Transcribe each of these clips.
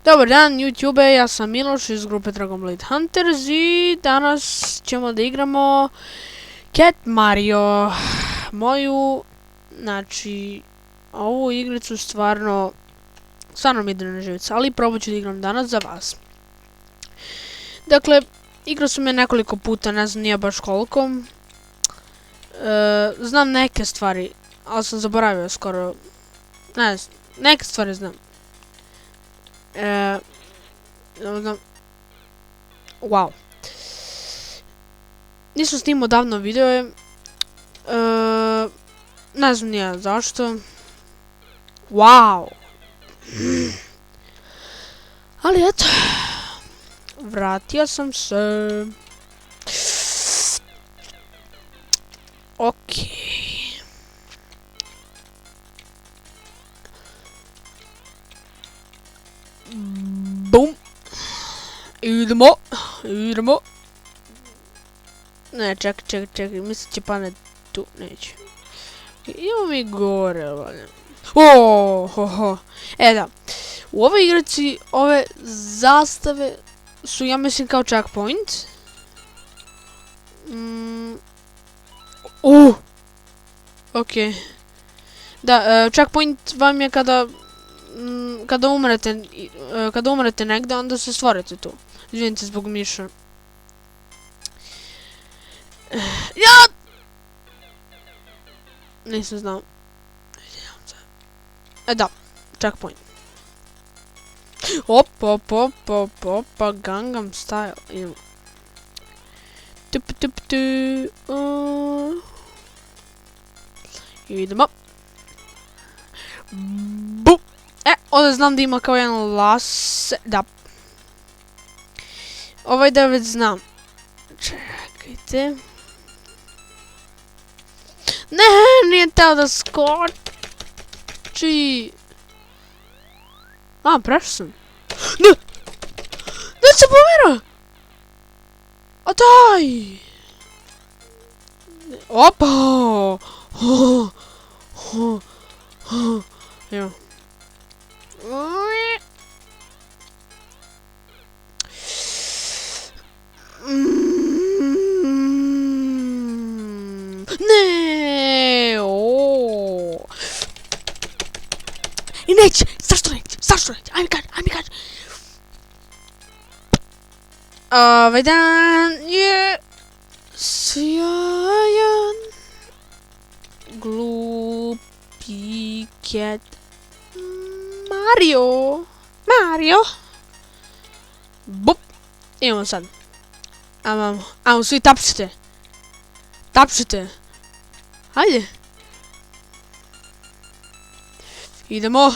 Dobar dan YouTube, ja sam Miloš iz grupe Dragon Blade Hunters i danas ćemo da igramo Cat Mario. Znači, ovu igricu stvarno mi ide na živce, ali probat ću da igram danas za vas. Dakle, igrao sam je nekoliko puta, ne znam nije baš koliko. Znam neke stvari, ali sam zaboravio skoro, ne znam, neke stvari znam. Wow. Nisam snimao davno video. Ne znam nije zašto. Wow. Ali eto. Vratio sam se. Okej. Bum. Idemo. Ne, čekaj, mislim će pamet tu, neće. Idemo mi gore, valjda. Da, u ovoj igrici ove zastave su, ja mislim, kao checkpoint. Okej. Da, checkpoint vam je kada umrete negde, onda se stvorite tu. Izvinite zbog miša. Ja! Nisam znao. Da, checkpoint. Opa, Gangnam Style. Idemo. Idemo. Bum! Ovdje znam da ima kao jedan las... Da. Ovaj da već znam. Čekajte. Ne, nije teo da skoči. Prešao sam. Ne! Ne se pomera! A daj! Opa! Evo. I neće! Zašto neće? Ajme kaži! Ovaj dan je sjajan. Glupi Cat Mario. Bup. Idemo sad. Ajmo svi tapšite. Hajde. Idemo.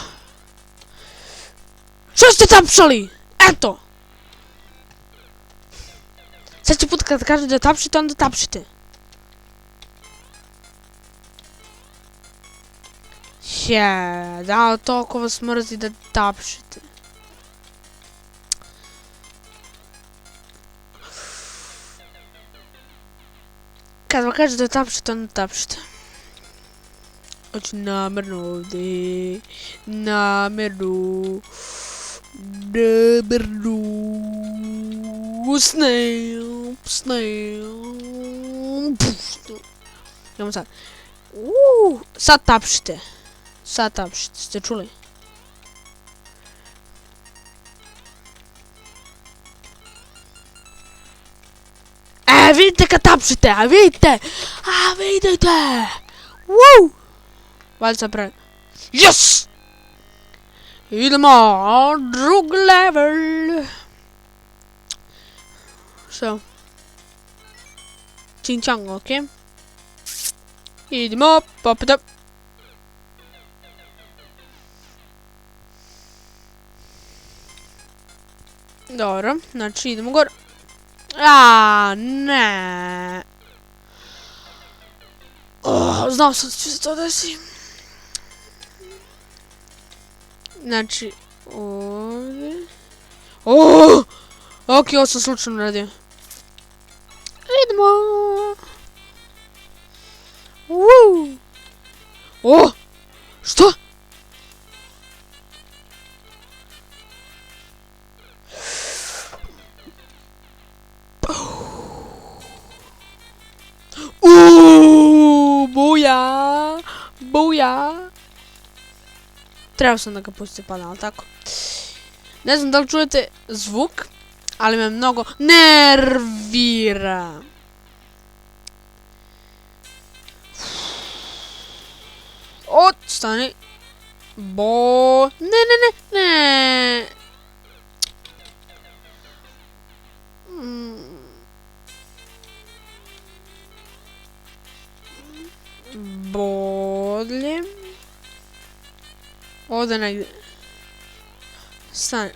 Što ste tapšali? Eto. Sljedeći put kad kažete da tapšite, onda tapšite. Da, toliko vas mrzi da tapšite. Kad vam kažete da tapšite, onda tapšite. Hoću namjerno ovdje. Snail. Idemo sad. Sad tapšite, ste čuli? Vidite kad tapšite, vidite! Woo! Valjda sam pravi. Yes! Idemo, drugi level. So. Čing-čang, okej. Idemo, pop-it-up. Dobro, znači idemo gore. Ne. Znao sam da će se to desi. Znači, ovdje. Okej, ovo sam slučajno radio. Idemo. Što? Buja! Trebao sam da ga pustim pa ali tako. Ne znam da li čujete zvuk, ali me mnogo nervira. Stani. Ne. Bolje. Ovdje negdje. Stani.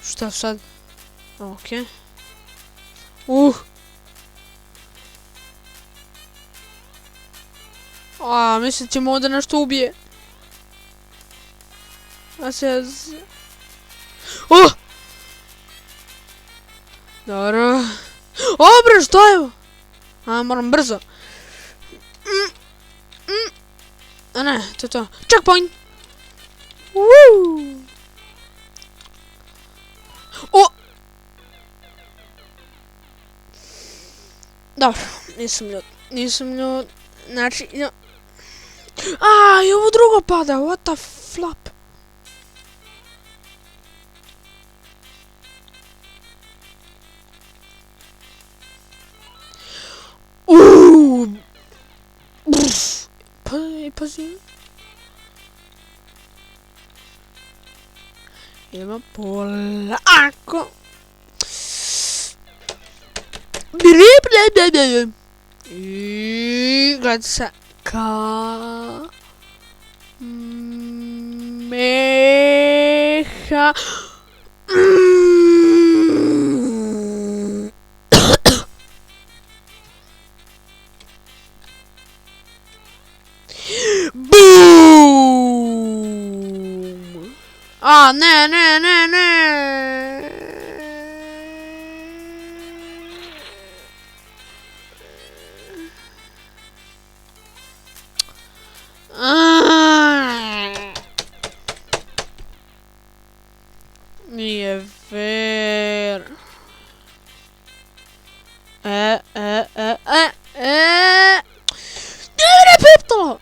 Šta sad? Okej. Mislim ćemo ovdje nešto ubije. Dobro. Bre, šta je? Moram brzo. Ne, to je to. Checkpoint! Dobro, nisam ljud. Znači, i ovo drugo pada, what the flop. Pazi. Idemo polako. I gledajte se. Kameha. Boom! Ne. Nije fair. Ne piptalo!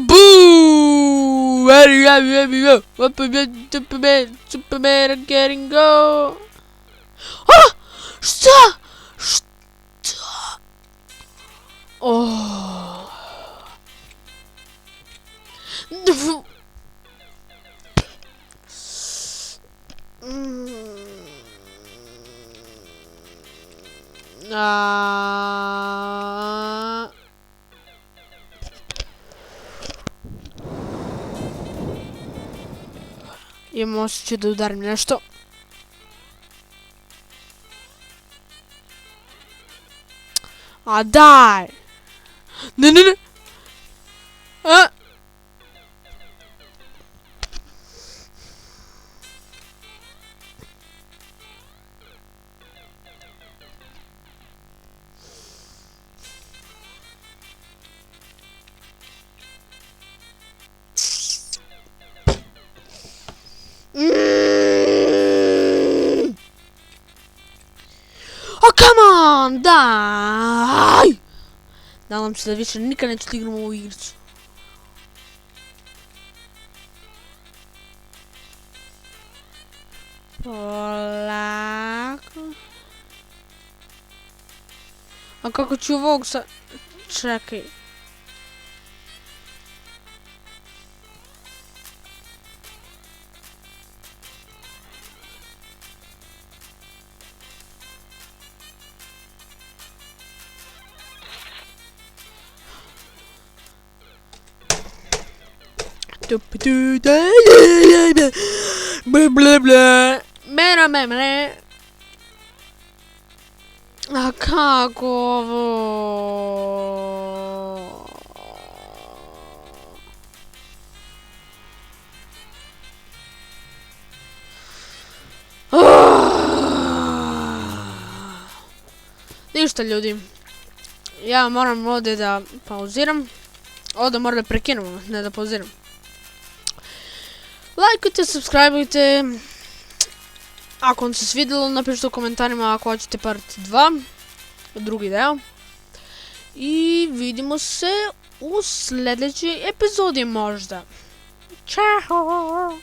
Boo! Superman getting go! Šta? Imam osjećaj da udarim nešto. Daj! Ne. Come on, daj! Nadam se da više nikad neću da igram ovu igricu. Polako. A kako ću ovog sad... Čekaj. A kako ovo? Ništa ljudi. Ja moram ovdje da pauziram. Ovdje moram da prekinem, ne da pauziram. Lajkujte, subscribeujte. Ako vam se svidjelo, napišite u komentarima ako hoćete part 2. Drugi deo. I vidimo se u sljedećoj epizodi možda. Ćao!